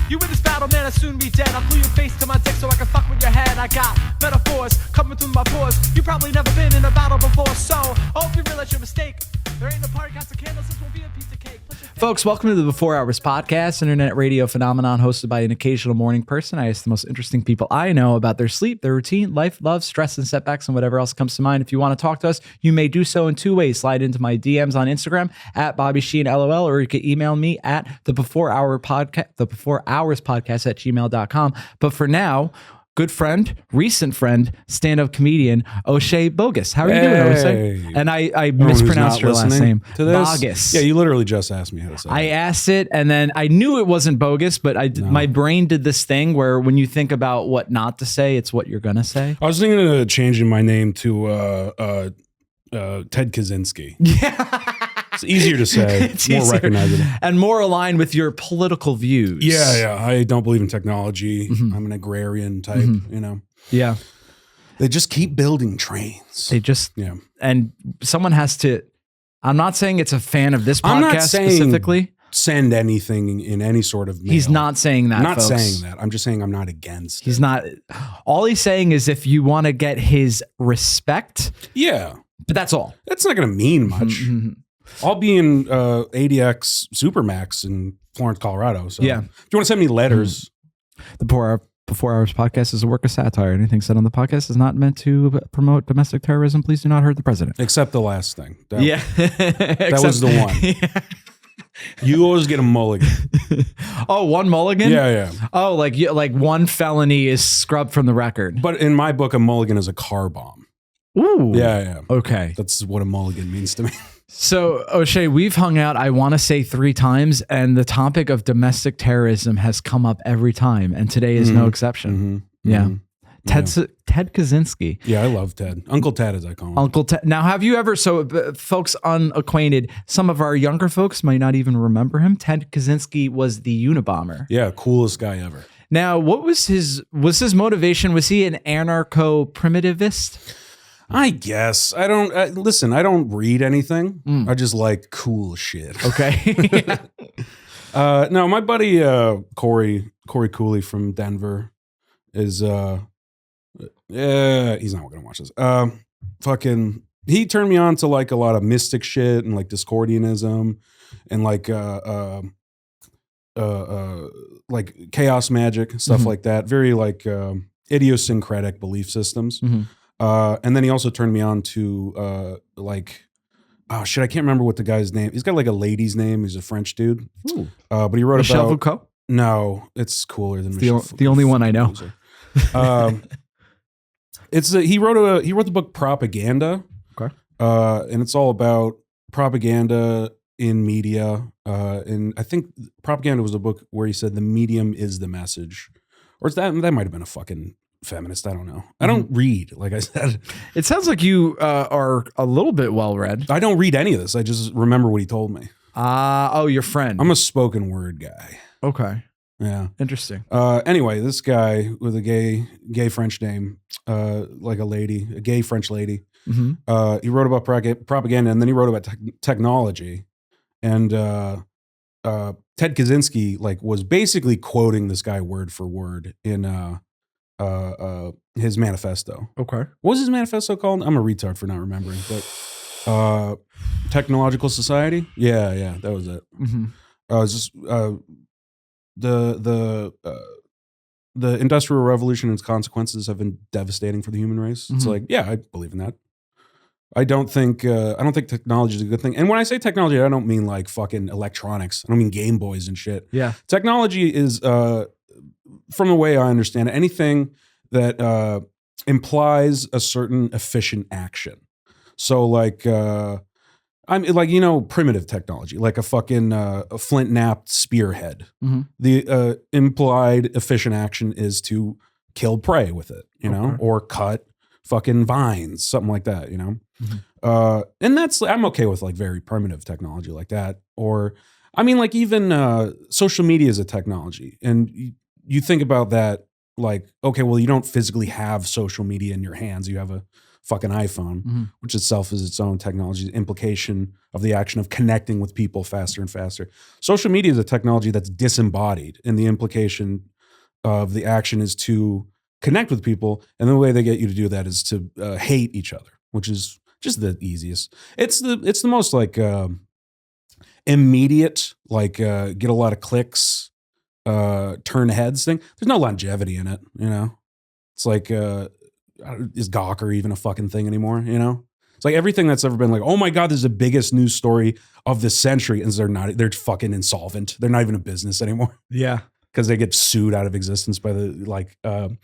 You in this battle, man, I'll soon be dead. I'll glue your face to my dick so I can fuck with your head. I got metaphors coming through my pores. You probably never been in a battle before, so I hope you realize your mistake. There ain't no party, got some candles, this won't be a piece of cake. Folks, welcome to the Before Hours podcast, internet radio phenomenon hosted by an occasional morning person. I ask the most interesting people I know about their sleep, their routine, life, love, stress, and setbacks, and whatever else comes to mind. If you want to talk to us, you may do so in two ways. Slide into my DMs on Instagram at Bobby Sheen LOL, or you can email me at the Before Hours podcast at gmail.com. But for now, good friend, recent friend, stand-up comedian, Osheé Baugus. How are you doing, Osheé? And I mispronounced your last name. Baugus. Yeah, you literally just asked me how to say it. I asked it, and then I knew it wasn't bogus, but my brain did this thing where when you think about what not to say, it's what you're going to say. I was thinking of changing my name to Ted Kaczynski. Yeah. It's easier to say, It's more easier. recognizable. And more aligned with your political views. Yeah. I don't believe in technology. I'm an agrarian type, you know. Yeah. They just keep building trains. And someone has to, I'm not saying it's a fan of this I'm not podcast saying specifically. Send anything in any sort of mail. He's not saying that, I'm not folks. saying that. I'm just saying I'm not against He's it. not. All he's saying is if you want to get his respect. Yeah. But that's all. That's not going to mean much. I'll be in ADX Supermax in Florence, Colorado. So Yeah. if you want to send me letters. The Before Hours podcast is a work of satire. Anything said on the podcast is not meant to promote domestic terrorism. Please do not hurt the president. Except the last thing. That That was the one. Yeah. You always get a mulligan. Oh, one mulligan? Yeah. Oh, like one felony is scrubbed from the record. But in my book, a mulligan is a car bomb. Ooh. Yeah. Okay. That's what a mulligan means to me. So, Osheé, we've hung out, I want to say 3 times, and the topic of domestic terrorism has come up every time, and today is no exception. Yeah. Ted Kaczynski. Yeah, I love Ted. Uncle Ted, as I call him. Uncle Ted. Now, have you ever, folks unacquainted, some of our younger folks might not even remember him. Ted Kaczynski was the Unabomber. Yeah, coolest guy ever. Now, what was his motivation? Was he an anarcho-primitivist? I guess. I don't read anything. I just like cool shit. Okay. No, my buddy Corey Cooley from Denver is he's not gonna watch this. He turned me on to like a lot of mystic shit and like Discordianism and like chaos magic, stuff like that. Very like idiosyncratic belief systems. And then he also turned me on to I can't remember what the guy's name. He's got like a lady's name. He's a French dude. But he wrote Michel about Foucault? No, it's cooler than The only one I know. He wrote the book Propaganda. Okay. And it's all about propaganda in media. And I think Propaganda was a book where he said the medium is the message. Or that might have been a fucking feminist. I don't know. I don't read, like I said. It sounds like you are a little bit well-read. I don't read any of this. I just remember what he told me. Your friend. I'm a spoken word guy. Okay. Yeah. Interesting. Anyway, this guy with a gay French name, like a gay French lady, he wrote about propaganda, and then he wrote about technology. And Ted Kaczynski was basically quoting this guy word for word in his manifesto. Okay. What was his manifesto called? I'm a retard for not remembering, but Technological Society. Yeah, that was it. The Industrial Revolution and its consequences have been devastating for the human race. It's like, yeah, I believe in that. I don't think technology is a good thing. And when I say technology, I don't mean like fucking electronics. I don't mean Game Boys and shit. Yeah. Technology is, from the way I understand it, anything that implies a certain efficient action. So like, I'm like, primitive technology, like a fucking a flint-napped spearhead. The implied efficient action is to kill prey with it, or cut fucking vines, something like that, and I'm okay with like very primitive technology like that. Or, I mean, like even social media is a technology, and you think about that like, okay, well, you don't physically have social media in your hands. You have a fucking iPhone, which itself is its own technology, implication of the action of connecting with people faster and faster. Social media is a technology that's disembodied, and the implication of the action is to connect with people, and the way they get you to do that is to hate each other, which is just the easiest. It's the most like immediate, like get a lot of clicks, turn heads thing. There's no longevity in it, you know. It's like is Gawker even a fucking thing anymore? You know, it's like everything that's ever been like, oh my god, this is the biggest news story of the century, and they're not. They're fucking insolvent. They're not even a business anymore. Yeah, because they get sued out of existence by the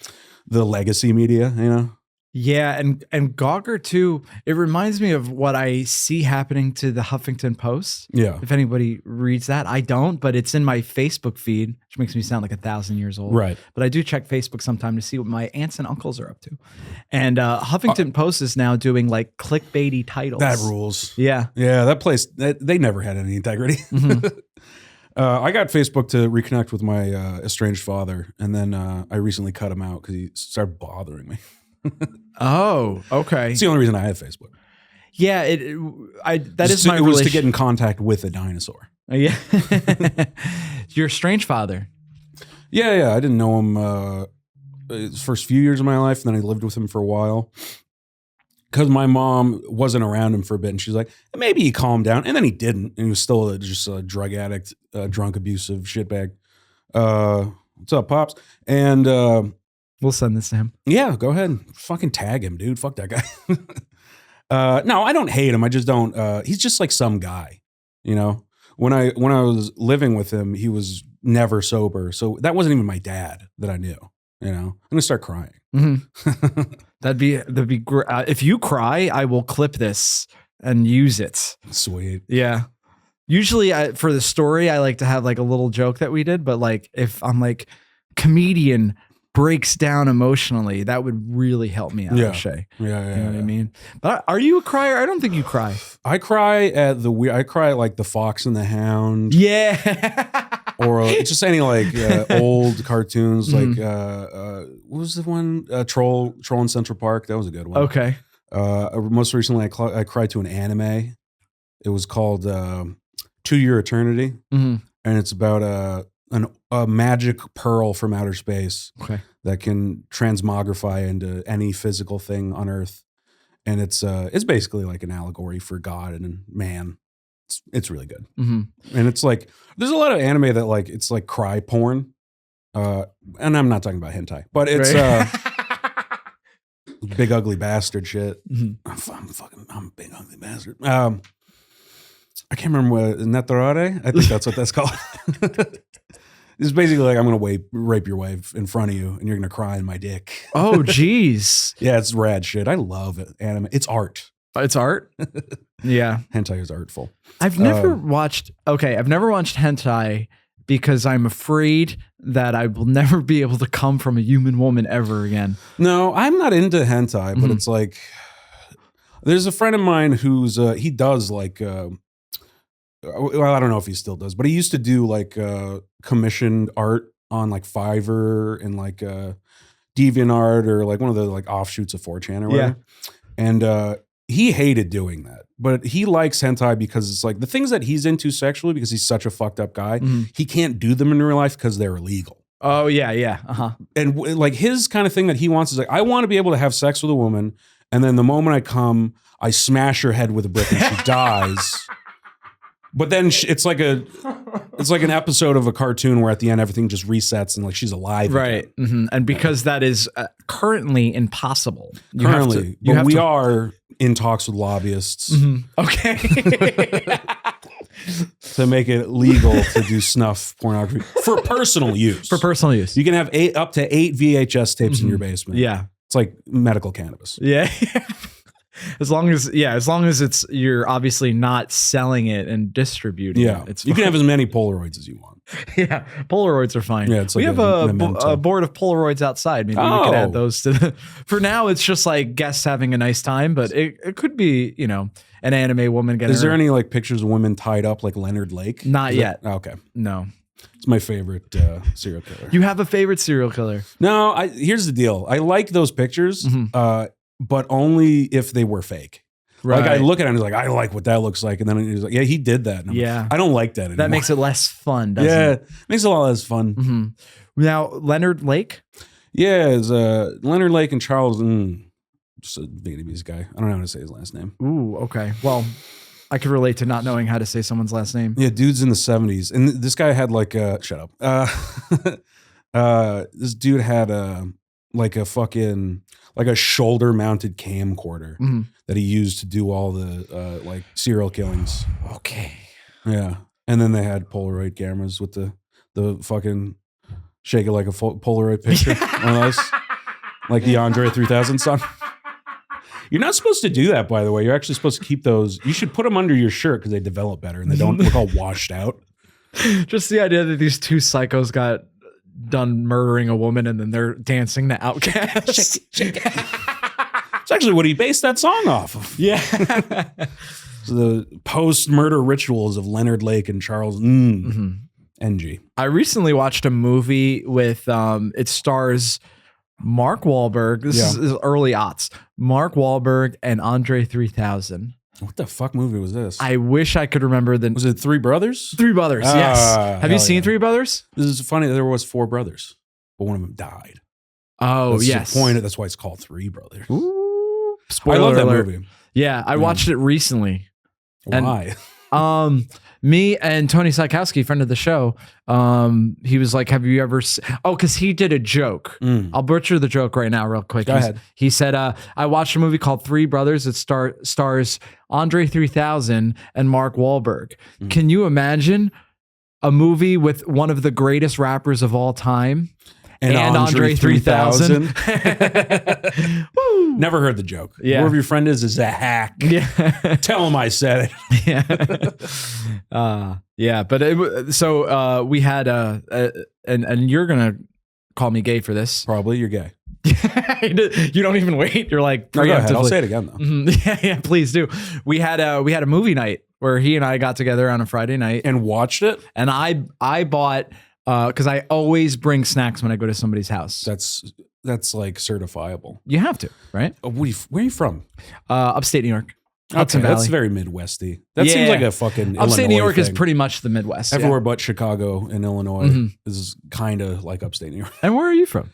legacy media. You know. Yeah, and Gawker too. It reminds me of what I see happening to the Huffington Post. Yeah. If anybody reads that, I don't, but it's in my Facebook feed, which makes me sound like 1,000 years old. Right. But I do check Facebook sometime to see what my aunts and uncles are up to. And Huffington Post is now doing like clickbaity titles. That rules. Yeah. Yeah, that place, they never had any integrity. I got Facebook to reconnect with my estranged father, and then I recently cut him out because he started bothering me. Oh, okay. It's the only reason I have Facebook. Yeah, that is my It was to get in contact with a dinosaur. Yeah. Your estranged father. Yeah. I didn't know him his first few years of my life, and then I lived with him for a while. Because my mom wasn't around him for a bit, and she's like, maybe he calmed down. And then he didn't. And he was still just a drug addict, drunk, abusive shitbag. What's up, Pops? And we'll send this to him. Yeah, go ahead. Fucking tag him, dude. Fuck that guy. No, I don't hate him. I just don't. He's just like some guy, you know? When I was living with him, he was never sober. So that wasn't even my dad that I knew, you know? I'm going to start crying. Mm-hmm. That'd be great. If you cry, I will clip this and use it. Sweet. Yeah. Usually for the story, I like to have like a little joke that we did, but like if I'm like comedian breaks down emotionally, that would really help me out. Yeah. Osheé. Yeah. You know what I mean? But are you a crier? I don't think you cry. I cry at I cry at like the Fox and the Hound. Yeah. Or just any like old cartoons, like what was the one? Troll in Central Park. That was a good one. Okay. Most recently, I cried to an anime. It was called To Your Eternity, and it's about a magic pearl from outer space that can transmogrify into any physical thing on Earth, and it's basically like an allegory for God and man. It's really good, and it's like there's a lot of anime that like it's like cry porn, and I'm not talking about hentai, but it's big ugly bastard shit. I'm a big ugly bastard. I can't remember what Netorare. I think that's what that's called. It's basically like I'm gonna rape your wife in front of you, and you're gonna cry in my dick. Oh, geez. Yeah, it's rad shit. I love it. Anime. It's art. It's art. Yeah, hentai is artful. I've never watched hentai because I'm afraid that I will never be able to come from a human woman ever again. No, I'm not into hentai, but it's like there's a friend of mine who's he does like well, I don't know if he still does, but he used to do like commissioned art on like Fiverr and like DeviantArt or like one of the like offshoots of 4chan or whatever. And he hated doing that, but he likes hentai because it's like the things that he's into sexually, because he's such a fucked up guy, he can't do them in real life because they're illegal. Oh yeah. And like his kind of thing that he wants is like, I want to be able to have sex with a woman, and then the moment I come, I smash her head with a brick and she dies. But then it's like an episode of a cartoon where at the end everything just resets and like she's alive. Right. And because that is currently impossible. We are in talks with lobbyists. Okay. To make it legal to do snuff pornography for personal use. For personal use. You can have up to 8 VHS tapes in your basement. Yeah. It's like medical cannabis. Yeah. As long as it's you're obviously not selling it and distributing it. It's fine. You can have as many Polaroids as you want. Yeah, Polaroids are fine. Yeah, it's like we have a board of Polaroids outside. Maybe we could add those to for now, it's just like guests having a nice time, but it could be, you know, an anime woman getting. Is there any like pictures of women tied up like Leonard Lake? Not yet. Okay. No. It's my favorite serial killer. You have a favorite serial killer? No, here's the deal. I like those pictures. but only if they were fake. Right. Like I look at it and he's like, I like what that looks like. And then he's like, yeah, he did that. And I'm Yeah. like, I don't like that anymore. That makes it less fun, doesn't yeah, it? makes it a lot less fun. Mm-hmm. Now, Leonard Lake? Yeah, it's Leonard Lake and Charles, just a Vietnamese guy. I don't know how to say his last name. Ooh, okay. Well, I could relate to not knowing how to say someone's last name. Yeah, dude's in the 70s. And this guy had like shut up. This dude had like a shoulder mounted camcorder that he used to do all the like serial killings. Okay. Yeah. And then they had Polaroid cameras with the fucking shake it like a Polaroid picture on us. Like the Andre 3000 song. You're not supposed to do that, by the way. You're actually supposed to keep those. You should put them under your shirt because they develop better and they don't look all washed out. Just the idea that these two psychos got done murdering a woman and then they're dancing to Outkast. It's actually what he based that song off of. Yeah. So the post-murder rituals of Leonard Lake and Charles NG. I recently watched a movie with, it stars Mark Wahlberg. This is early aughts. Mark Wahlberg and Andre 3000. What the fuck movie was this? I wish I could remember the. Was it Three Brothers? Three Brothers, yes. Have you seen yeah. Three Brothers? This is funny. There was four brothers, but one of them died. Oh, That's yes. the point. That's why it's called Three Brothers. Ooh, I spoiler love that alert. movie. Yeah, I watched it recently. Why? Me and Tony Sykowski, friend of the show, he was like, have you ever because he did a joke. I'll butcher the joke right now real quick. Go ahead. He said, I watched a movie called Three Brothers. It stars Andre 3000 and Mark Wahlberg. Can you imagine a movie with one of the greatest rappers of all time and Andre 3000? Never heard the joke. Yeah. Whoever your friend is a hack. Yeah. Tell him I said it. Yeah. But so we had and you're gonna call me gay for this. Probably you're gay. You don't even wait. You're like, No, go ahead. I'll preemptively. say it again though. Yeah, please do. We had a movie night where he and I got together on a Friday night, And watched it. and I bought because I always bring snacks when I go to somebody's house. That's like certifiable. You have to, right? Where are you from? Upstate New York, Hudson Okay, that's Valley. very Midwesty. That Yeah. seems like a fucking Upstate New Illinois York is thing. pretty much the Midwest. Everywhere but Chicago and Illinois is kind of like upstate New York. And where are you from?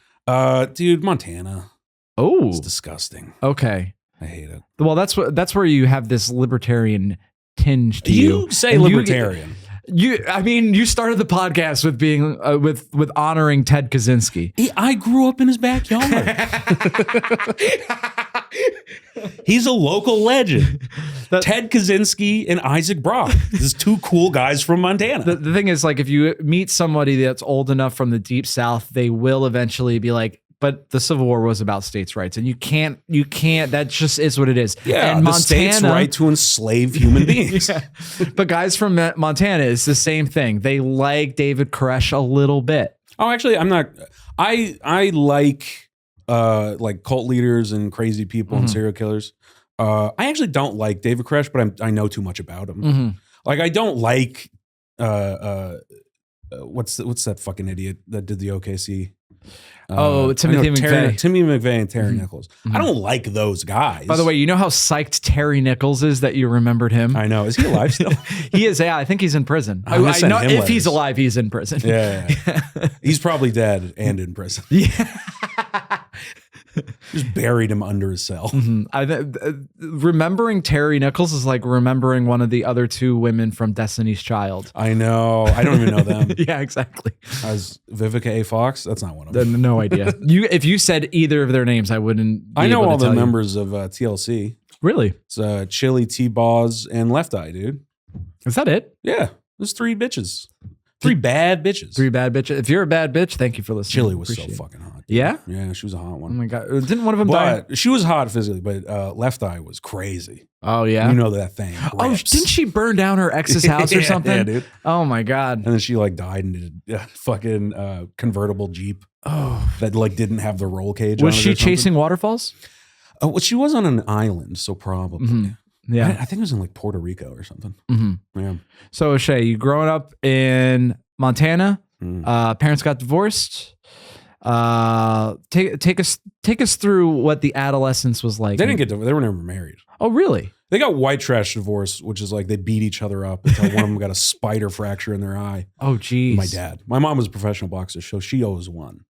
Dude, Montana. Oh, It's disgusting. okay. I hate it. Well, that's where you have this libertarian tinge to You say And libertarian. I mean, you started the podcast with being with honoring Ted Kaczynski. I grew up in his backyard. He's a local legend. Ted Kaczynski and Isaac Brock. These two cool guys from Montana. The thing is, like, if you meet somebody that's old enough from the Deep South, they will eventually be like, but the Civil War was about states' rights, and you can't. That just is what it is. Yeah, and the state's right to enslave human beings. Yeah. But guys from Montana, it's the same thing. They like David Koresh a little bit. Oh, actually, I'm not. I like cult leaders and crazy people and serial killers. I actually don't like David Koresh, but I know too much about him. Like I don't like what's that fucking idiot that did the OKC? Timothy McVeigh. Timothy McVeigh and Terry Nichols. I don't like those guys. By the way, you know how psyched Terry Nichols is that you remembered him? I know. Is he alive still? He is. Yeah, I think he's in prison. I'm gonna I send know him if letters. he's alive, he's in prison. Yeah. He's probably dead and in prison. Yeah. Just buried him under his cell. Remembering Terry Nichols is like remembering one of the other two women from Destiny's Child. I know. I don't even know them. Yeah, exactly. As Vivica A. Fox? That's not one of them. No idea. If you said either of their names, I wouldn't. I know able to all the tell you. members of TLC. Really? It's Chili, T-Boz, and Left Eye, dude. Is that it? Yeah. There's three bitches. Three bad bitches. Three bad bitches. If you're a bad bitch, thank you for listening. Chili was Appreciate so it. fucking hot. Dude. Yeah? Yeah, she was a hot Oh one. my god! Didn't one of them die? But she was hot physically, but Left Eye was crazy. Oh yeah. You know that thing. Oh, rips. didn't she burn down her ex's house or something? Yeah, dude. Oh my god. And then she like died in a fucking convertible Jeep. Oh, that like didn't have the roll cage. was on it she or something. chasing waterfalls? Well, she was on an island, so probably. Yeah. I think it was in like Puerto Rico or something. Yeah. So Osheé, you growing up in Montana? Parents got divorced. Take us through what the adolescence was like. They were never married. Oh, really? They got white trash divorce, which is like they beat each other up until one of them got a spider fracture in their eye. Oh, geez. My dad. My mom was a professional boxer, so she always won.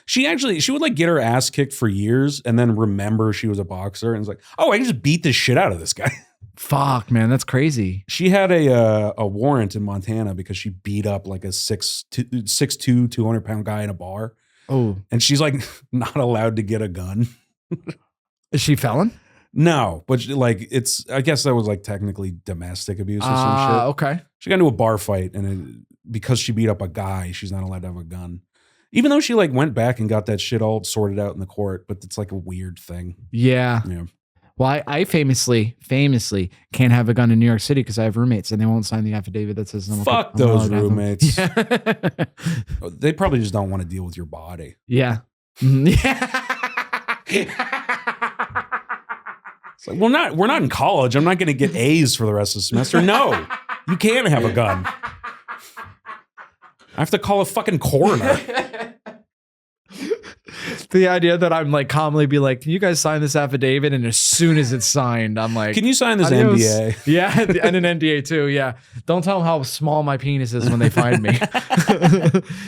She would like get her ass kicked for years and then remember she was a boxer and it's like, oh, I can just beat the shit out of this guy. Fuck, man, that's crazy. She had a warrant in Montana because she beat up like a 6'2", 200-pound guy in a bar. Oh. And she's like not allowed to get a gun. Is she felon? No, but like I guess that was like technically domestic abuse or some shit. Okay. She got into a bar fight and because she beat up a guy, she's not allowed to have a gun. Even though she like went back and got that shit all sorted out in the court, but it's like a weird thing. Yeah. Well, I famously can't have a gun in New York City because I have roommates and they won't sign the affidavit that says fuck those roommates. Yeah. They probably just don't want to deal with your body. Yeah. It's like, we're not in college. I'm not going to get A's for the rest of the semester. No, you can't have a gun. I have to call a fucking coroner. The idea that I'm like calmly be like, can you guys sign this affidavit? And as soon as it's signed, I'm like, can you sign this adios. NDA? Yeah, and an NDA too. Yeah. Don't tell them how small my penis is when they find me.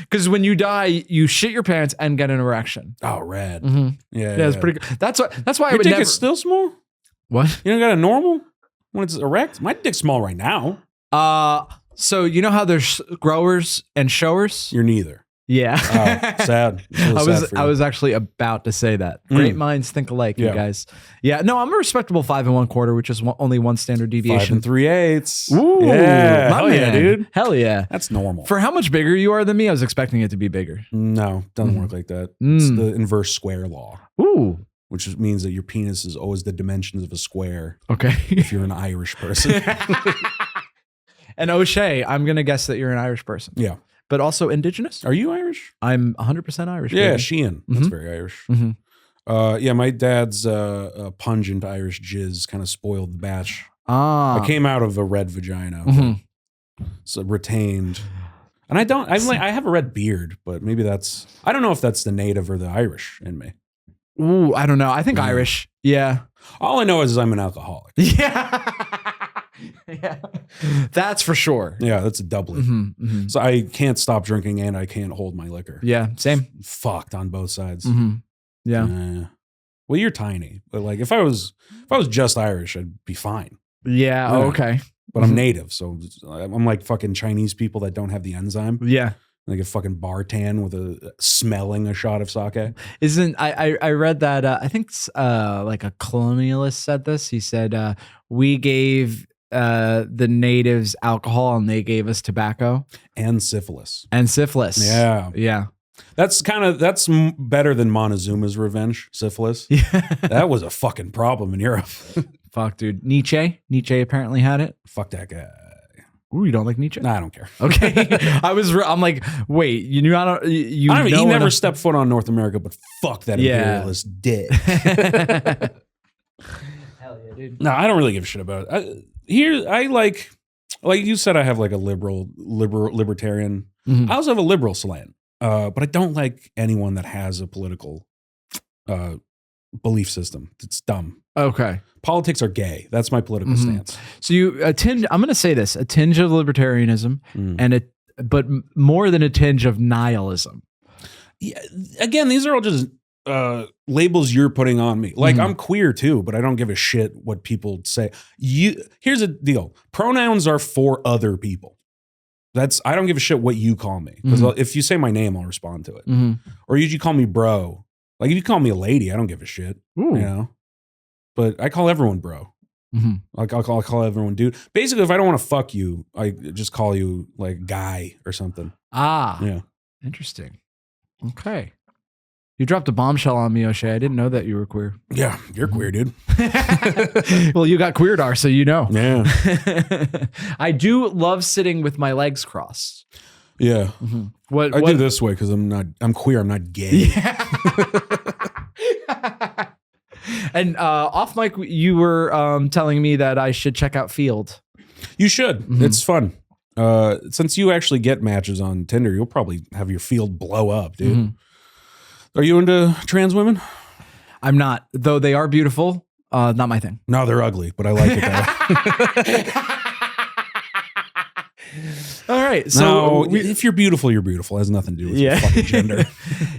Because when you die, you shit your pants and get an erection. Oh, rad. Mm-hmm. Yeah, it's pretty good. That's why your I would dick never. is still small? What? You don't got a normal when it's erect? My dick's small right now. So you know how there's growers and showers? You're neither. Yeah. Oh, sad. Really I was actually about to say that. Great minds think alike, you guys. Yeah. No, I'm a respectable 5 1/4, which is only one standard deviation. 5 3/8. Ooh, yeah. Hell yeah, dude. Hell yeah. That's normal. For how much bigger you are than me, I was expecting it to be bigger. No, doesn't work like that. It's the inverse square law. Ooh. Which means that your penis is always the dimensions of a square. Okay. If you're an Irish person. And Osheé, I'm going to guess that you're an Irish person. Yeah. But also indigenous? Are you Irish? I'm 100% Irish. Yeah, baby. Sheehan. That's very Irish. Yeah, my dad's pungent Irish jizz kind of spoiled the batch. I came out of a red vagina. So retained. And I have a red beard, but maybe I don't know if that's the native or the Irish in me. Ooh, I don't know. I think Irish. Yeah. All I know is I'm an alcoholic. Yeah. Yeah. That's for sure. Yeah, that's a doublet. So I can't stop drinking and I can't hold my liquor. Yeah, same. Fucked on both sides. Yeah. Well, you're tiny, but like if I was just Irish, I'd be fine. Yeah. Oh, okay. But I'm native, so I'm like fucking Chinese people that don't have the enzyme. Yeah. Like a fucking bar tan with smelling a shot of sake. I read that I think like a colonialist said this. He said we gave the natives alcohol and they gave us tobacco and syphilis. Yeah. Yeah. That's better than Montezuma's revenge, syphilis. Yeah. That was a fucking problem in Europe. Fuck, dude. Nietzsche apparently had it. Fuck that guy. Ooh, you don't like Nietzsche? Nah, I don't care. Okay. I'm like, wait, he never stepped foot on North America, but fuck that imperialist did. Hell yeah, dude. No, I don't really give a shit about it. I like you said, I have like a libertarian. I also have a liberal slant, but I don't like anyone that has a political belief system. It's dumb. Okay. Politics are gay. That's my political stance. So I'm going to say this, a tinge of libertarianism but more than a tinge of nihilism. Yeah, again, these are all just labels you're putting on me. Like I'm queer too, but I don't give a shit what people say. Here's the deal. Pronouns are for other people. I don't give a shit what you call me. Because if you say my name, I'll respond to it. Or you call me bro. Like if you call me a lady, I don't give a shit. Ooh. You know? But I call everyone bro. Like I'll call everyone dude. Basically, if I don't want to fuck you, I just call you like guy or something. Yeah. Interesting. Okay. You dropped a bombshell on me, Osheé. I didn't know that you were queer. Yeah, you're queer, dude. Well, you got queerdar, so you know. Yeah. I do love sitting with my legs crossed. Yeah. What I do this way because I'm queer. I'm not gay. Yeah. And off mic, you were telling me that I should check out Field. You should. It's fun. Since you actually get matches on Tinder, you'll probably have your Field blow up, dude. Are you into trans women? I'm not, though they are beautiful. Not my thing. No, they're ugly, but I like it though. All right. So if you're beautiful, you're beautiful. It has nothing to do with your fucking gender.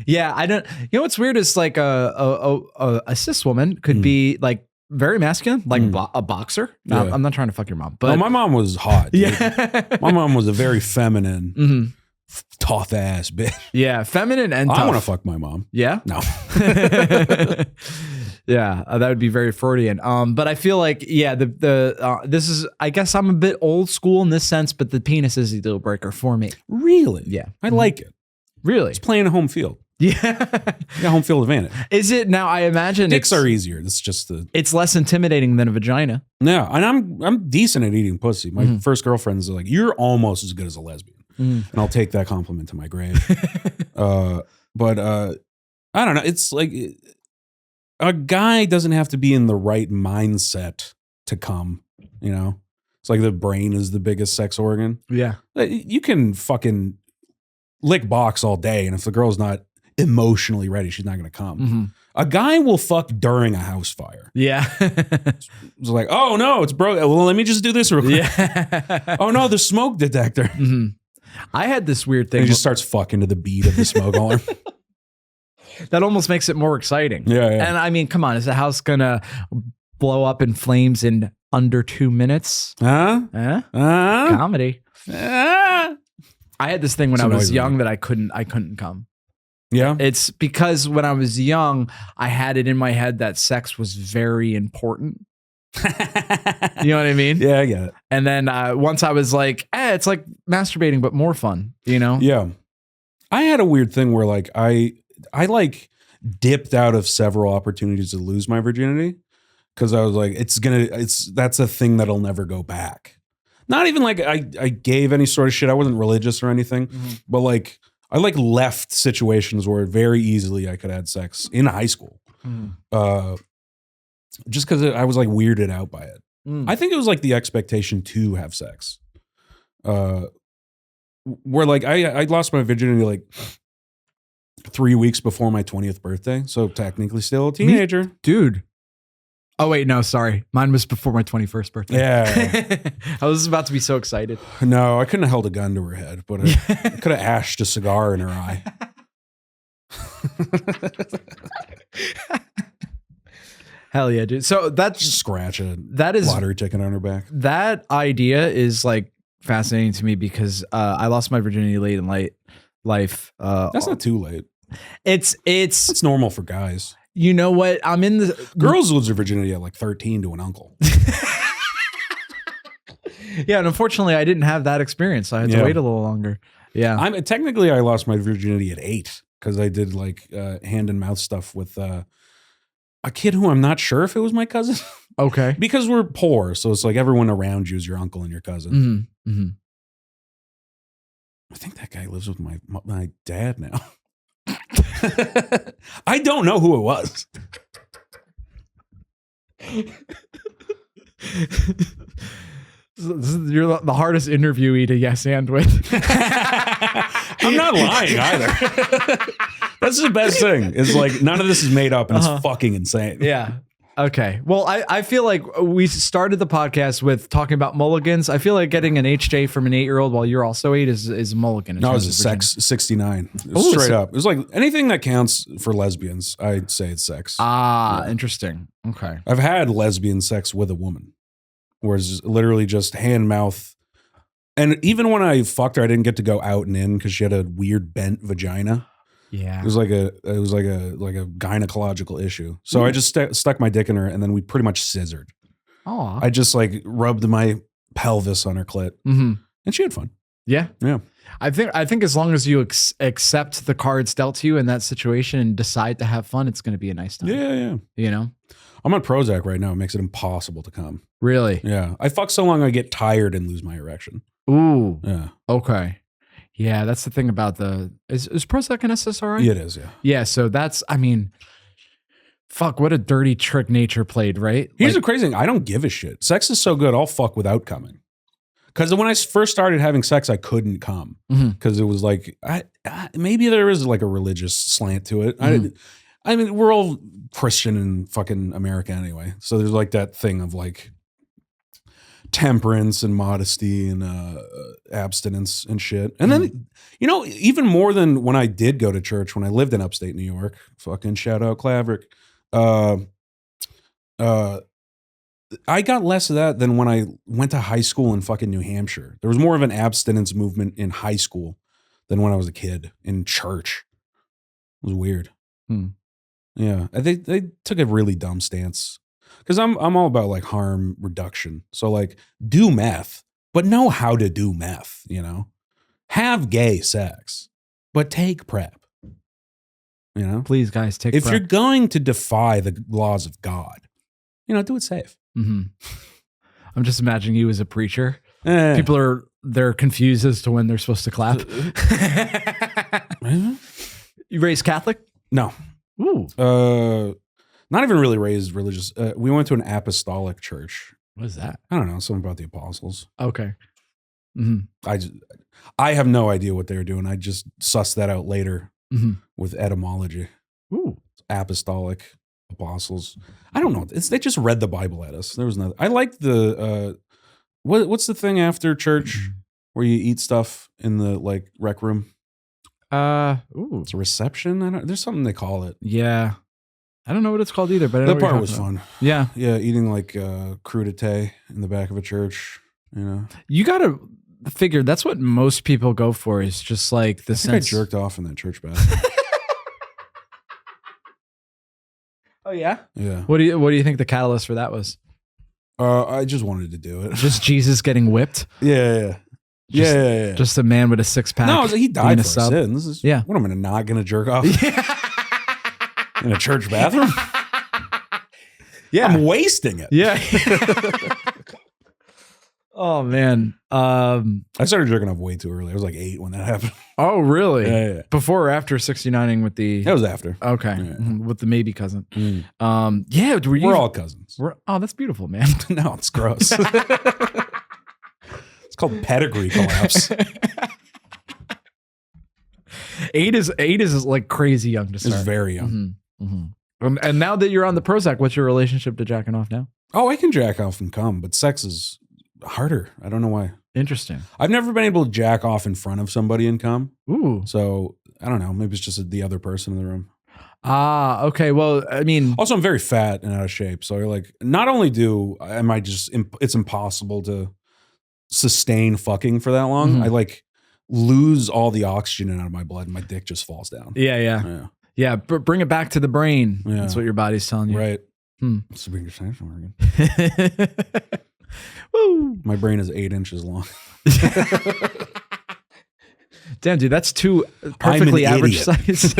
Yeah, I don't. You know what's weird is like a cis woman could be like very masculine, like a boxer. No, Yeah. I'm not trying to fuck your mom, but No, my mom was hot. Dude. yeah, My mom was a very feminine, tough ass bitch. yeah, feminine and tough. I want to fuck my mom. Yeah, No. yeah, that would be very Freudian. But I feel like this is. I guess I'm a bit old school in this sense, but the penis is a deal breaker for me. Really? Yeah, I like it. Really? It's playing a home field. Yeah. You got home field advantage. Is it now? I imagine Dicks are easier. It's just it's less intimidating than a vagina. Yeah, and I'm decent at eating pussy. My first girlfriend's like, "You're almost as good as a lesbian," and I'll take that compliment to my grave. But I don't know. It's like a guy doesn't have to be in the right mindset to come. You know, it's like the brain is the biggest sex organ. Yeah. You can fucking lick box all day, and if the girl's not emotionally ready, she's not going to come. A guy will fuck during a house fire. Yeah. It's like, oh no, it's broke. Well, let me just do this real quick. Yeah. Oh no, the smoke detector. I had this weird thing. And he just starts fucking to the beat of the smoke alarm. That almost makes it more exciting. Yeah. And I mean, come on, is the house gonna blow up in flames in under 2 minutes? Huh? Comedy. Ah. I had this thing when It's I was annoying. young that I couldn't come. Yeah. It's because when I was young, I had it in my head that sex was very important. You know what I mean? Yeah, I get it. And then once I was like, it's like masturbating, but more fun, you know? Yeah. I had a weird thing where like I like dipped out of several opportunities to lose my virginity because I was like, that's a thing that'll never go back. Not even like I gave any sort of shit. I wasn't religious or anything, but like I like left situations where very easily I could have sex in high school. Just because I was like weirded out by it. I think it was like the expectation to have sex. Where like I lost my virginity like 3 weeks before my 20th birthday. So technically still a teenager. Dude. Oh, wait, no, sorry. Mine was before my 21st birthday. Yeah. I was about to be so excited. No, I couldn't have held a gun to her head, but I could have ashed a cigar in her eye. Hell yeah, dude. So that's Scratch a that is lottery ticket on her back. that idea is like fascinating to me because I lost my virginity late in life. That's not too late. It's It's normal for guys. you know what? I'm in the Girls lose their virginity at like 13 to an uncle. yeah, and unfortunately I didn't have that experience. So I had to Yeah. wait a little longer. Yeah. I lost my virginity at 8 because I did like hand and mouth stuff with a kid who I'm not sure if it was my cousin. Okay. Because we're poor, so it's like everyone around you is your uncle and your cousin. I think that guy lives with my dad now. I don't know who it was. You're the hardest interviewee to yes and with. I'm not lying either. That's the best thing. Is like none of this is made up and it's fucking insane. Yeah. Okay. Well, I feel like we started the podcast with talking about mulligans. I feel like getting an HJ from an 8-year-old while you're also 8 is a mulligan. No, it was a sex 69. It was straight up. It was like anything that counts for lesbians, I'd say it's sex. Interesting. Okay. I've had lesbian sex with a woman, whereas literally just hand mouth. And even when I fucked her, I didn't get to go out and in because she had a weird bent vagina. Yeah. It was like a gynecological issue. So I just stuck my dick in her, and then we pretty much scissored. Oh. I just like rubbed my pelvis on her clit, and she had fun. Yeah. Yeah. I think as long as you accept the cards dealt to you in that situation and decide to have fun, it's going to be a nice time. Yeah. You know? I'm on Prozac right now. It makes it impossible to come. Really? Yeah. I fuck so long I get tired and lose my erection. Ooh. Yeah. Okay. Yeah, that's the thing about is Prozac an SSRI? Yeah, it is, yeah. Yeah, so that's, I mean, fuck, what a dirty trick nature played, right? Here's the crazy thing. I don't give a shit. Sex is so good, I'll fuck without coming. Because when I first started having sex, I couldn't come because it was like maybe there is like a religious slant to it. I mean, we're all Christian in fucking America anyway, so there's like that thing of like temperance and modesty and abstinence and shit. And then even more than when I did go to church when I lived in upstate New York. Fucking shout out Claverick. I got less of that than when I went to high school in fucking New Hampshire. There was more of an abstinence movement in high school than when I was a kid in church. It was weird. Yeah, they took a really dumb stance because I'm all about like harm reduction. So like do meth, but know how to do meth. Have gay sex, but take PrEP. Please, guys, take if PrEP. you're going to defy the laws of God, do it safe. I'm just imagining you as a preacher. People they're confused as to when they're supposed to clap. You raised Catholic? No. Ooh. Not even really raised religious. We went to an apostolic church. What is that? I don't know. Something about the apostles. Okay. I have no idea what they were doing. I just sussed that out later with etymology. Ooh. Apostolic apostles. I don't know. They just read the Bible at us. There was nothing. I like the what's the thing after church where you eat stuff in the like rec room? Ooh. It's a reception. There's something they call it. Yeah. I don't know what it's called either, but I know that what part was you're talking about. fun. Yeah. Yeah, eating like crudité in the back of a church. You gotta figure that's what most people go for is just like the I think sense. I jerked off in that church bathroom. Oh yeah. Yeah. What do you think the catalyst for that was? I just wanted to do it. Just Jesus getting whipped? Yeah. Just a man with a six pack. No, he died for sub. sins. Yeah. What am I not going to jerk off in a church bathroom? Yeah. I'm wasting it. Yeah. Oh man. I started jerking off way too early. I was like 8 when that happened. Oh really? Yeah. Before or after 69ing with the? That was after. Okay. Yeah. With the maybe cousin. Yeah. We're all cousins. Oh, that's beautiful, man. No, it's gross. It's called pedigree collapse. 8 is like crazy young to It's start. very young. And now that you're on the Prozac, what's your relationship to jacking off now? Oh, I can jack off and come, but sex is harder. I don't know why. Interesting. I've never been able to jack off in front of somebody and come. Ooh. So I don't know. Maybe it's just the other person in the room. Ah, okay. Well, I mean, Also, I'm very fat and out of shape. So you're like, not only it's impossible to sustain fucking for that long. I like lose all the oxygen out of my blood and my dick just falls down. yeah. Bring it back to the brain. Yeah. That's what your body's telling you. Right. It's a big extension organ. Woo. My brain is 8 inches long. Damn, dude, that's two perfectly average idiot. size.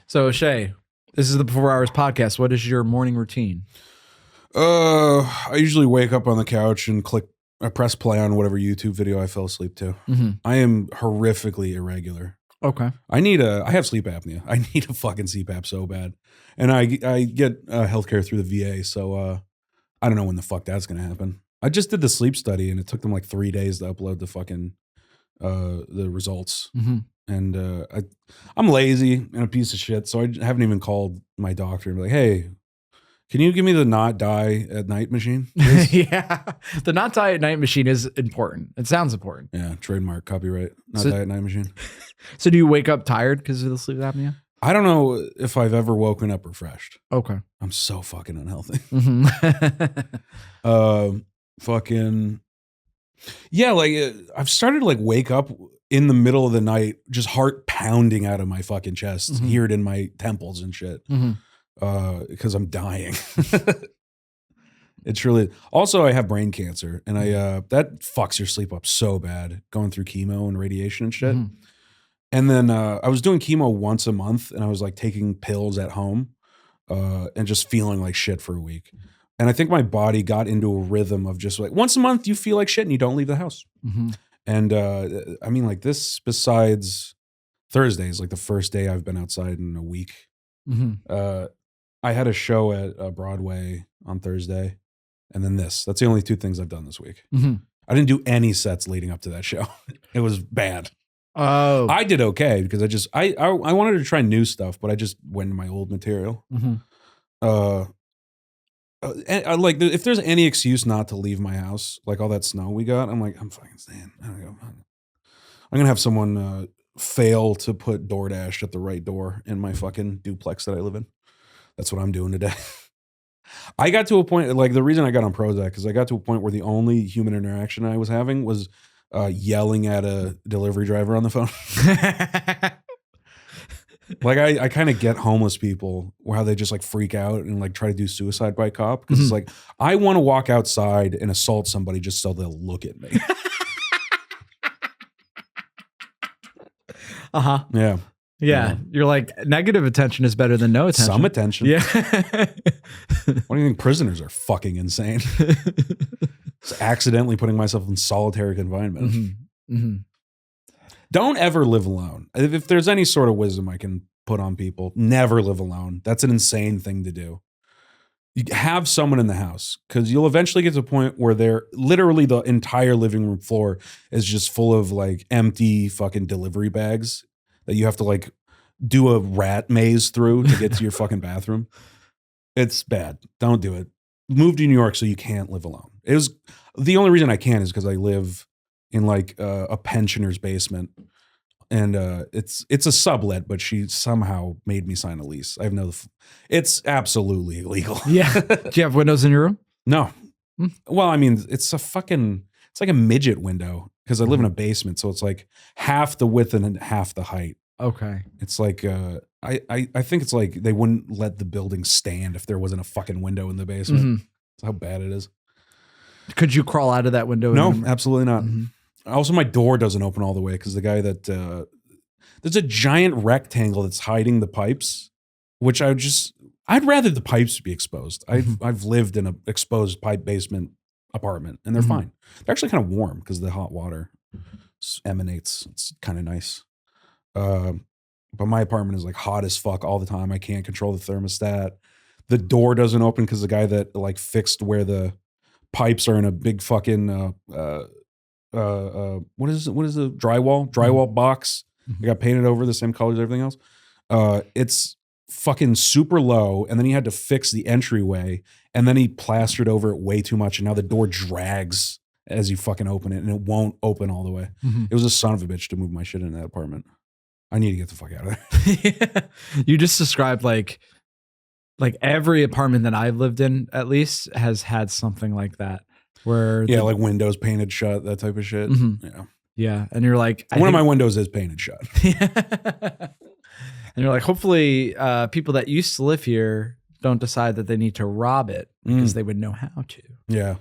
So, Osheé, this is the Before Hours podcast. What is your morning routine? I usually wake up on the couch and I press play on whatever YouTube video I fell asleep to. I am horrifically irregular. Okay. I have sleep apnea. I need a fucking CPAP so bad. And I get healthcare through the VA. So I don't know when the fuck that's going to happen. I just did the sleep study and it took them like 3 days to upload the fucking, the results. And I'm lazy and a piece of shit. So I haven't even called my doctor and be like, hey, can you give me the not die at night machine? Yeah. The not die at night machine is important. It sounds important. Yeah. Trademark, copyright, not So- die at night machine. So do you wake up tired because of the sleep apnea? I don't know if I've ever woken up refreshed. Okay. I'm so fucking unhealthy. Mm-hmm. Fucking yeah, like I've started to like wake up in the middle of the night, just heart pounding out of my fucking chest, hear it in my temples and shit, because I'm dying. It's really also I have brain cancer, and that fucks your sleep up so bad going through chemo and radiation and shit. And then I was doing chemo once a month, and I was like taking pills at home, and just feeling like shit for a week. And I think my body got into a rhythm of just like once a month you feel like shit and you don't leave the house. And I mean, like this, besides Thursday is like the first day I've been outside in a week. I had a show at Broadway on Thursday, and then this. That's the only 2 things I've done this week. Mm-hmm. I didn't do any sets leading up to that show. It was bad. Oh. I did okay because I wanted to try new stuff, but I just went to my old material. Mm-hmm. Like if there's any excuse not to leave my house, like all that snow we got, I'm like, I'm fucking staying. I'm gonna have someone fail to put DoorDash at the right door in my fucking duplex that I live in. That's what I'm doing today. I got to a point, like the reason I got on Prozac is I got to a point where the only human interaction I was having was yelling at a delivery driver on the phone. Like I kind of get homeless people how they just like freak out and like try to do suicide by cop because it's like I want to walk outside and assault somebody just so they'll look at me. Uh-huh. Yeah. Yeah. You're like, negative attention is better than no attention. Some attention. Yeah. What do you think? Prisoners are fucking insane. Just accidentally putting myself in solitary confinement. Mm-hmm. Mm-hmm. Don't ever live alone. If there's any sort of wisdom I can put on people, never live alone. That's an insane thing to do. You have someone in the house because you'll eventually get to a point where they're literally the entire living room floor is just full of like empty fucking delivery bags that you have to like do a rat maze through to get to your fucking bathroom. It's bad. Don't do it. Move to New York so you can't live alone. It was the only reason I can is because I live in like a pensioner's basement, and it's a sublet, but she somehow made me sign a lease. I have no. It's absolutely illegal. Yeah. Do you have windows in your room? No. Well, I mean, it's like a midget window because I live in a basement, so it's like half the width and half the height. Okay. It's like I think it's like they wouldn't let the building stand if there wasn't a fucking window in the basement. Mm-hmm. That's how bad it is. Could you crawl out of that window? No, absolutely not. Mm-hmm. Also, my door doesn't open all the way because the guy that there's a giant rectangle that's hiding the pipes, which I'd rather the pipes be exposed. I've lived in an exposed pipe basement apartment, and they're fine. They're actually kind of warm because the hot water emanates. It's kind of nice. But my apartment is like hot as fuck all the time. I can't control the thermostat. The door doesn't open because the guy that like fixed where the pipes are in a big fucking what is the drywall box. It got painted over the same color as everything else. It's fucking super low, and then he had to fix the entryway, and then he plastered over it way too much, and now the door drags as you fucking open it, and it won't open all the way. It was a son of a bitch to move my shit in that apartment. I need to get the fuck out of there. You just described like every apartment that I've lived in at least has had something like that. Where like windows painted shut, that type of shit. Yeah. And you're like, one of my windows is painted shut. And you're like, hopefully people that used to live here don't decide that they need to rob it because they would know how to. Yeah.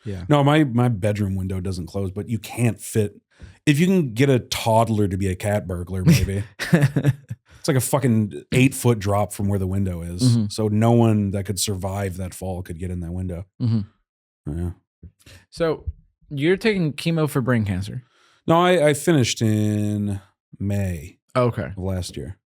Yeah. No, my bedroom window doesn't close, but you can't fit. If you can get a toddler to be a cat burglar, maybe. It's like a fucking 8-foot drop from where the window is. So no one that could survive that fall could get in that window. Yeah. So you're taking chemo for brain cancer? No, I finished in May Okay. of last year.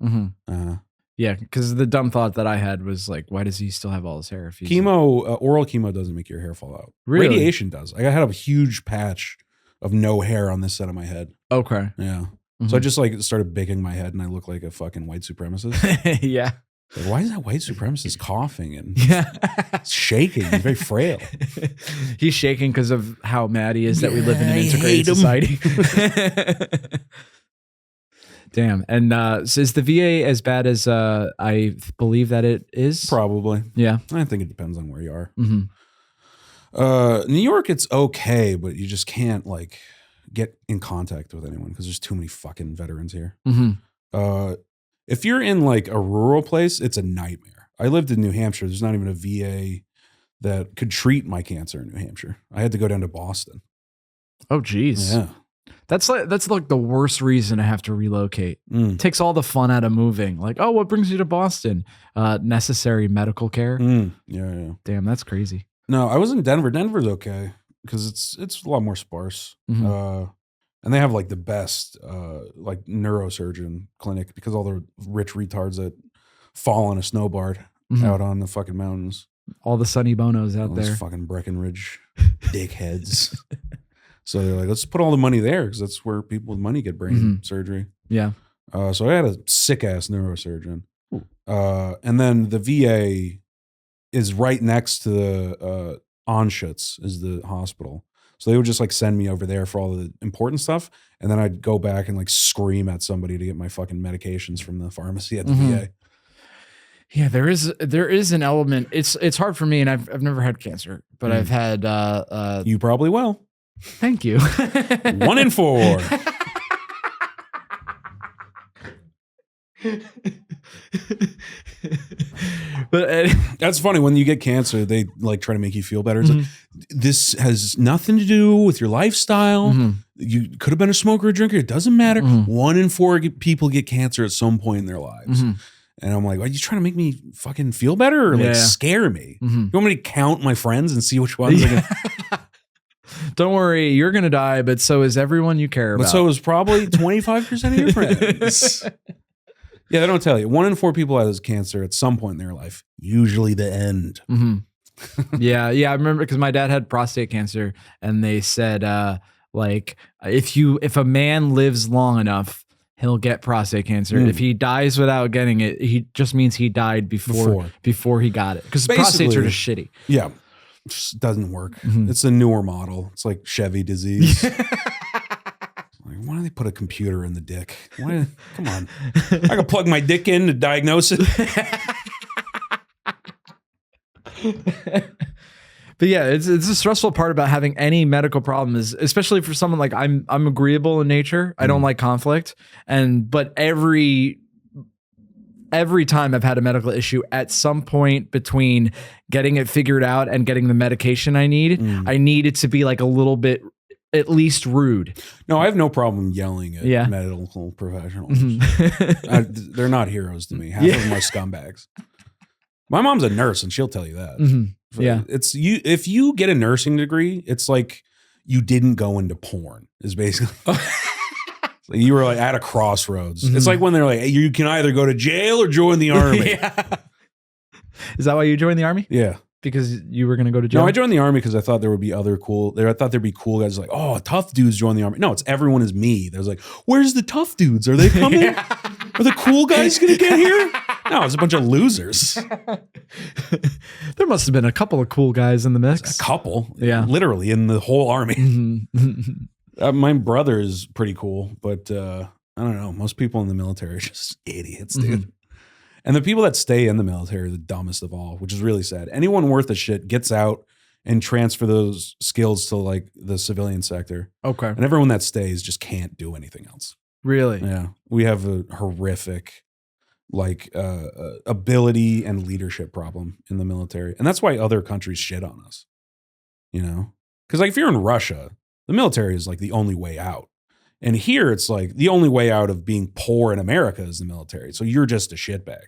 Yeah, because the dumb thought that I had was like, why does he still have all his hair? If he's Chemo, oral chemo doesn't make your hair fall out. Really? Radiation does. I had a huge patch of no hair on this side of my head. Okay. Yeah. So I just like started baking my head and I look like a fucking white supremacist. Yeah. Like, why is that white supremacist coughing and Yeah. shaking? He's very frail. He's shaking because of how mad he is that we live in an integrated society. Damn. And so is the VA as bad as I believe that it is? Probably. Yeah. I think it depends on where you are. New York, it's okay, but you just can't like get in contact with anyone because there's too many fucking veterans here. If you're in like a rural place, it's a nightmare. I lived in New Hampshire. There's not even a VA that could treat my cancer in New Hampshire. I had to go down to Boston. Oh, geez. Yeah. That's like the worst reason to have to relocate. It takes all the fun out of moving. Like, oh, what brings you to Boston? Necessary medical care. Yeah. Damn, that's crazy. No, I was in Denver. Denver's okay because it's a lot more sparse. And they have like the best like neurosurgeon clinic because all the rich retards that fall on a snowboard out on the fucking mountains. All the Sonny Bonos out All those there. fucking Breckenridge dickheads. So they're like, let's put all the money there because that's where people with money get brain surgery. Yeah. So I had a sick ass neurosurgeon. And then the VA is right next to the Anschutz is the hospital. So they would just like send me over there for all the important stuff. And then I'd go back and like scream at somebody to get my fucking medications from the pharmacy at the VA. Yeah, there is an element. It's hard for me, and I've never had cancer, but I've had You probably will. thank you. 1 in 4. But That's funny. When you get cancer, they like try to make you feel better. It's like, this has nothing to do with your lifestyle. You could have been a smoker or drinker. It doesn't matter. 1 in 4 people get cancer at some point in their lives. And I'm like, are you trying to make me fucking feel better or like scare me? You want me to count my friends and see which ones are gonna... Don't worry, you're going to die, but so is everyone you care about. But so is probably 25% of your friends. Yeah, they don't tell you. 1 in 4 people has cancer at some point in their life. Usually the end. Yeah. I remember because my dad had prostate cancer, and they said, like, if a man lives long enough, he'll get prostate cancer. If he dies without getting it, he just means he died before he got it. Because prostates are just shitty. Yeah. Just doesn't work. It's a newer model. It's like Chevy disease. Like, why don't they put a computer in the dick? Come on. I can plug my dick in to diagnose it. But yeah, it's a stressful part about having any medical problem is, especially for someone like I'm agreeable in nature. I don't like conflict. But every time I've had a medical issue, at some point between getting it figured out and getting the medication I need, I need it to be like a little bit at least rude. No, I have no problem yelling at medical professionals. They're not heroes to me. Half of them are scumbags. My mom's a nurse, and she'll tell you that. Yeah, it's you. If you get a nursing degree, it's like you didn't go into porn. Is basically. Like you were like at a crossroads. It's like when they're like, hey, you can either go to jail or join the army. Is that why you joined the army? Yeah. Because you were going to go to jail? No, I joined the army because I thought there would be I thought there'd be cool guys like, oh, tough dudes join the army. No, it's everyone is me. There's like, where's the tough dudes? Are they coming? Are the cool guys going to get here? No, it's a bunch of losers. There must have been a couple of cool guys in the mix. A couple. Yeah. Literally in the whole army. My brother is pretty cool, but I don't know. Most people in the military are just idiots, dude. And the people that stay in the military are the dumbest of all, which is really sad. Anyone worth a shit gets out and transfer those skills to like the civilian sector. Okay. And everyone that stays just can't do anything else. Really? Yeah. We have a horrific like ability and leadership problem in the military. And that's why other countries shit on us, you know? Because like if you're in Russia, the military is like the only way out. And here it's like the only way out of being poor in America is the military. So you're just a shitbag.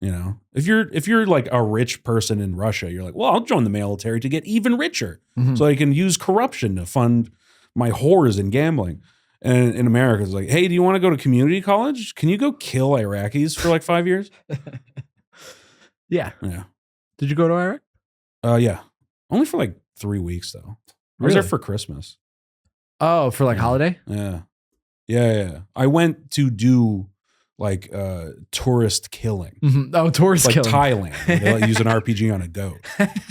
You know, if you're like a rich person in Russia, you're like, well, I'll join the military to get even richer so I can use corruption to fund my whores and gambling. And in America, it's like, hey, do you want to go to community college? Can you go kill Iraqis for like 5 years? Yeah. Yeah. Did you go to Iraq? Yeah. Only for like 3 weeks though. I was there for Christmas. Oh, for like holiday? Yeah. Yeah. I went to do like tourist killing. Oh, tourist like killing. Thailand. Where they like, use an RPG on a goat.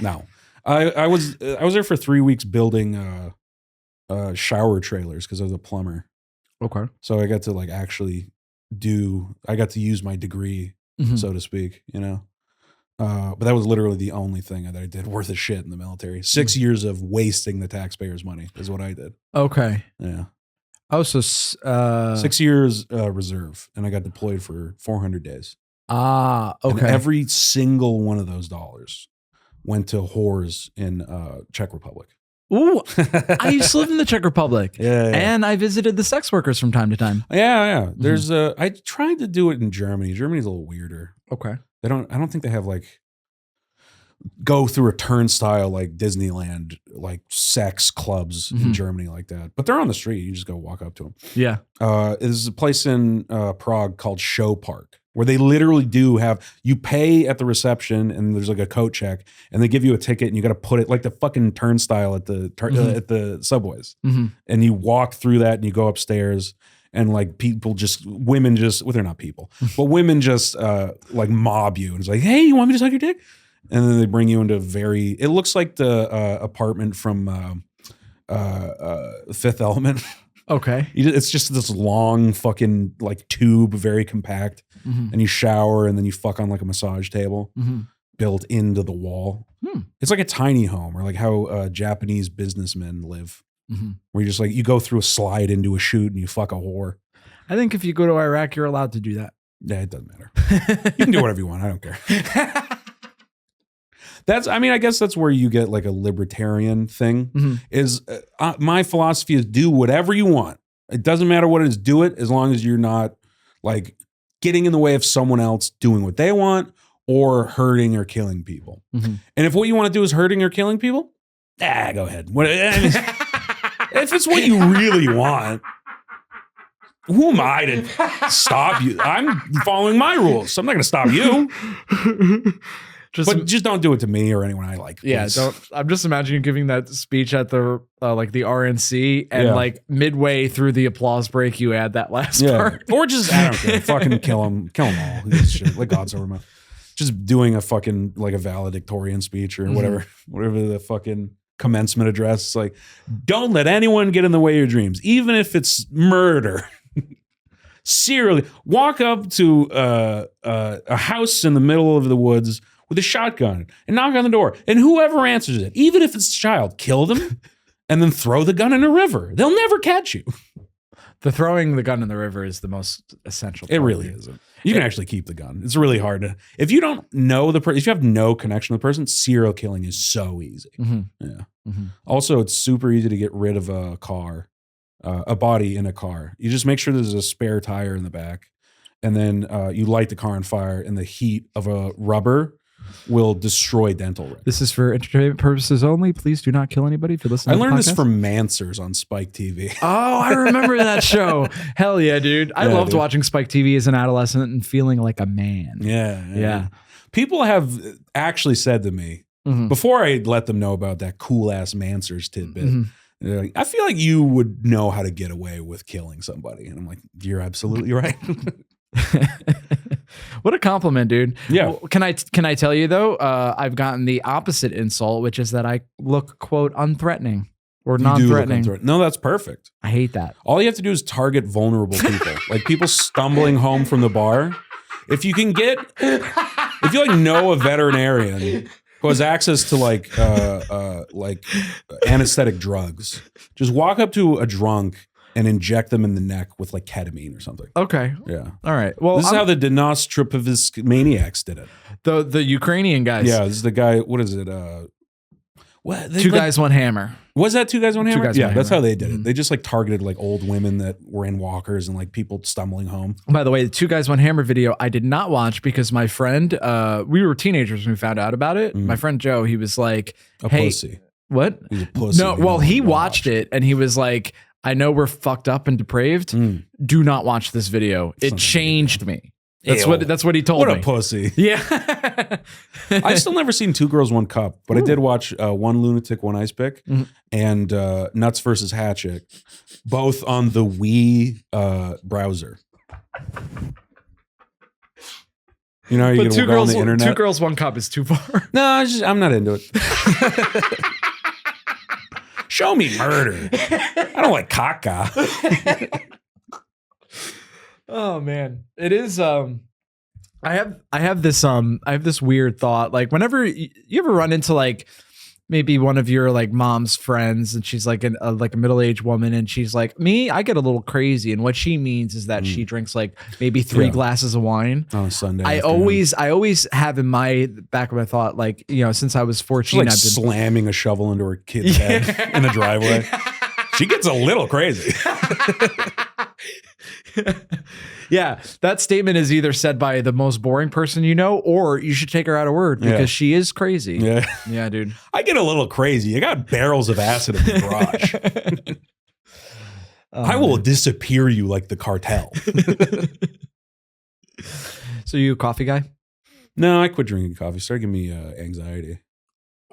No. I was there for 3 weeks building shower trailers because I was a plumber. Okay. So I got to like actually I got to use my degree, so to speak, you know. But that was literally the only thing that I did worth a shit in the military. 6 years of wasting the taxpayers' money is what I did. Okay. Yeah. Oh, so 6 years reserve, and I got deployed for 400 days. Ah, okay. And every single one of those dollars went to whores in Czech Republic. Ooh, I used to live in the Czech Republic. Yeah. And I visited the sex workers from time to time. Yeah. There's I tried to do it in Germany. Germany's a little weirder. Okay. I don't think they have like go through a turnstile like Disneyland, like sex clubs in Germany like that. But they're on the street. You just go walk up to them. Yeah. There's a place in Prague called Show Park where they literally do have, you pay at the reception and there's like a coat check and they give you a ticket and you got to put it like the fucking turnstile at the subways. And you walk through that and you go upstairs and like women just, well, they're not people, but women just like mob you. And it's like, hey, you want me to suck your dick? And then they bring you into it looks like the apartment from Fifth Element. Okay. It's just this long fucking like tube, very compact, and you shower and then you fuck on like a massage table built into the wall. It's like a tiny home, or like how Japanese businessmen live, where you just like, you go through a slide into a chute and you fuck a whore. I think if you go to Iraq, you're allowed to do that. Yeah, it doesn't matter. You can do whatever you want. I don't care. I guess that's where you get like a libertarian thing is my philosophy is do whatever you want. It doesn't matter what it is, do it as long as you're not like getting in the way of someone else doing what they want or hurting or killing people. And if what you want to do is hurting or killing people, go ahead. If it's what you really want, who am I to stop you? I'm following my rules, so I'm not going to stop you. But just don't do it to me or anyone I like. Please. Yeah, I'm just imagining giving that speech at the like the RNC, and like midway through the applause break, you add that last part, or just I don't care, fucking kill them all. Who gives a shit? Like God's over my. Just doing a fucking like a valedictorian speech or whatever the fucking commencement address. It's like, don't let anyone get in the way of your dreams, even if it's murder. Seriously, walk up to a house in the middle of the woods with a shotgun and knock on the door. And whoever answers it, even if it's a child, kill them and then throw the gun in a river. They'll never catch you. The throwing the gun in the river is the most essential part. It really isn't. You can actually keep the gun. It's really hard to, if you don't know the person, if you have no connection to the person, serial killing is so easy. Yeah. Also, it's super easy to get rid of a car, a body in a car. You just make sure there's a spare tire in the back, and then you light the car on fire, and the heat of a rubber will destroy dental records. This is for entertainment purposes only. Please do not kill anybody if you're listening. I learned this from Mansers on Spike TV. Oh, I remember that show. Hell yeah, dude. I loved watching Spike TV as an adolescent and feeling like a man. Yeah. People have actually said to me, before I let them know about that cool ass Mansers tidbit, they're like, I feel like you would know how to get away with killing somebody. And I'm like, you're absolutely right. What a compliment, dude. Yeah. Well, can I tell you though? I've gotten the opposite insult, which is that I look, quote, unthreatening or non-threatening. No, that's perfect. I hate that. All you have to do is target vulnerable people, like people stumbling home from the bar. If you like know a veterinarian who has access to like anesthetic drugs, just walk up to a drunk and inject them in the neck with like ketamine or something. Okay. Yeah. All right. Well, this is how the Denostripovsk maniacs did it. The Ukrainian guys. Yeah. This is the guy. What is it? Two guys, one hammer. Was that Two Guys, One Hammer? Guys, yeah, One that's Hammer. how they did it. They just like targeted like old women that were in walkers and like people stumbling home. By the way, the Two Guys, One Hammer video I did not watch because my friend, we were teenagers when we found out about it. My friend Joe, he was like, hey, pussy. What? He's a pussy. No, well, he watched it and he was like, I know we're fucked up and depraved. Do not watch this video. It changed me. That's what he told me. What a pussy. Yeah. I've still never seen Two Girls, One Cup, but I did watch One Lunatic, One Ice Pick and Nuts versus Hatchet, both on the Wii browser. You know how you can go on the internet? Two Girls, One Cup is too far. No, I'm not into it. Show me murder. I don't like caca. Oh man, it is. I have this weird thought. Like whenever you ever run into like maybe one of your like mom's friends, and she's like a middle-aged woman, and she's like, me, I get a little crazy, and what she means is that she drinks like maybe 3 glasses of wine on a Sunday. I always have in my back of my thought, like, you know, since I was 14, she's like I've been slamming a shovel into her kid's head in the driveway. She gets a little crazy. Yeah, that statement is either said by the most boring person you know, or you should take her out of word because she is crazy. Yeah, dude. I get a little crazy. I got barrels of acid in the garage. I will disappear you like the cartel. So you a coffee guy? No, I quit drinking coffee. It started giving me anxiety.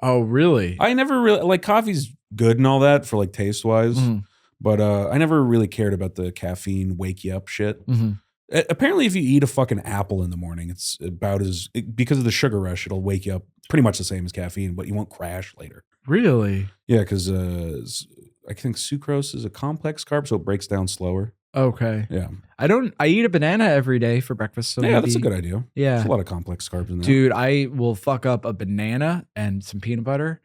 Oh, really? I never really like coffee's good and all that for like taste wise, Mhm. but I never really cared about the caffeine wake you up shit. Mhm. Apparently, if you eat a fucking apple in the morning, it's about because of the sugar rush, it'll wake you up pretty much the same as caffeine, but you won't crash later. Really? Yeah, because I think sucrose is a complex carb, so it breaks down slower. Okay. Yeah, I eat a banana every day for breakfast. So yeah, maybe, that's a good idea. Yeah. There's a lot of complex carbs in there. Dude, I will fuck up a banana and some peanut butter.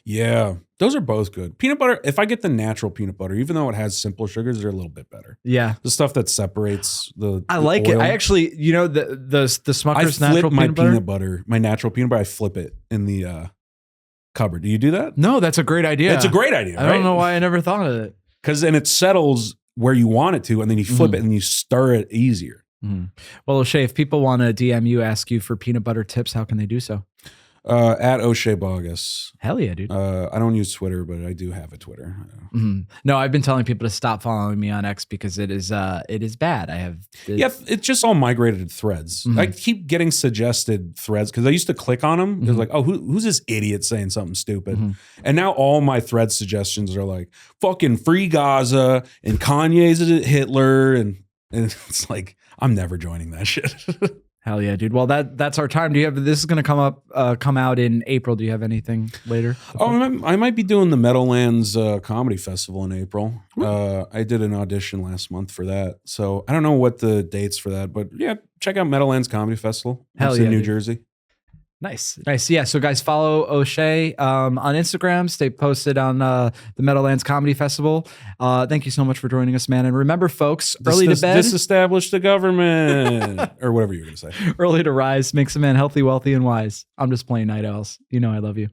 Yeah, those are both good. Peanut butter, if I get the natural peanut butter, even though it has simple sugars, they're a little bit better. Yeah. The stuff that separates I the like it. oil. I actually, the Smucker's I flip natural my peanut butter. my natural peanut butter, I flip it in the cupboard. Do you do that? No, that's a great idea. It's a great idea, I right? don't know why I never thought of it. Because then it settles where you want it to, and then you flip it and you stir it easier. Mhm. Well, Osheé, if people want to DM you, ask you for peanut butter tips, how can they do so? At Osheé Baugus. Hell yeah, dude. I don't use Twitter, but I do have a Twitter. No, I've been telling people to stop following me on X because it is bad. I have It's just all migrated to threads. I keep getting suggested threads because I used to click on them. It's like, oh, who's this idiot saying something stupid? And now all my thread suggestions are like, fucking free Gaza and Kanye's Hitler. And it's like, I'm never joining that shit. Hell yeah, dude. Well, that's our time. Do you have this is going to come out in April? Do you have anything later? Oh, I might be doing the Meadowlands Comedy Festival in April. I did an audition last month for that, so I don't know what the dates for that, but yeah, check out Meadowlands Comedy Festival. Hell It's yeah, in New dude. Jersey. Nice. Yeah. So guys, follow Osheé on Instagram. Stay posted on the Meadowlands Comedy Festival. Thank you so much for joining us, man. And remember, folks, early to bed, disestablish the government, or whatever you're going to say. early to rise makes a man healthy, wealthy, and wise. I'm just playing night owls. You know I love you.